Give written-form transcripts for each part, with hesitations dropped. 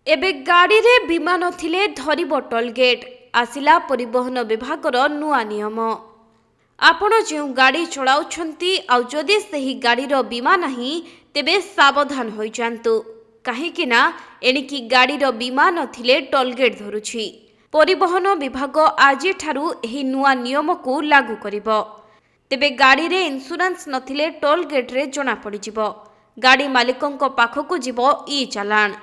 एबे गाड़ी रे बीमा नथिले धरिब टोल गेट आसिला परिवहन विभागर नुआ नियम। आपण जो गाड़ी चलाउछंती आ जदि सही गाड़ीर बीमा नहीं तेबे सावधान होई जांतु काहेकि ना एणिकी गाड़ीर बीमा नथिले टोल गेट धरुछि। परिवहन विभाग आज ठारू एही नुआ नियम को लागू करिबो। तेबे गाड़ी रे इंश्योरेंस नथिले टोल गेट रे जणा पड़िजिबो। गाड़ी मालिकंक पाखकु जिवो ई चालान।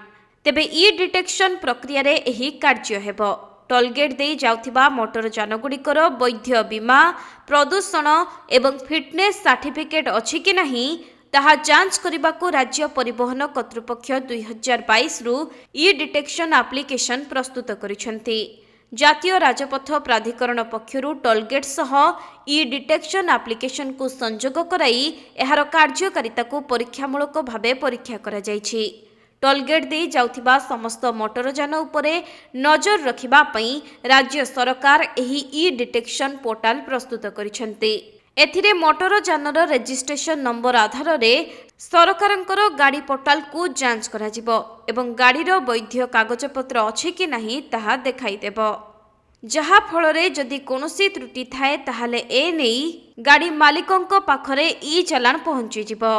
तेबे ई डिटेक्शन प्रक्रिया रे एही कार्य हेबो। टोल गेट दे जाउथिबा मोटर जानगुड़िकर वैध बीमा प्रदूषण एवं फिटनेस सर्टिफिकेट अछि कि नहीं ताहा जांच करबाकू राज्य परिवहन कर्तृपक्ष 2022 रु ई डिटेक्शन एप्लिकेशन प्रस्तुत करिसेंती। जातीय राजपथ प्राधिकरण पक्षरु टोलगेट सह ई डिटेक्शन एप्लिकेशन को संजोग कराई एहार कार्यकारिता को परीक्षामूलक भावे परीक्षा करा जायछि। टोलगेट दे जाउथिबा समस्त मोटरयान उपरे नजर रखिबा पई राज्य सरकार एही ई डिटेक्शन पोर्टाल प्रस्तुत करिसेंती। एथिरे मोटरयानर रेजिस्ट्रेशन नंबर आधार रे सरकारंकर गाड़ी पोर्टाल को जांच करा जिवो एवं गाड़ीर वैध कागजपत्र अछि कि नहीं ताहा देखाई देबो। जहा फलरे जदि कोनोसी त्रुटि थाए ताहाले ए नेई गाड़ी मालिकंक पाखरे ई चालान पहुंची जिवो।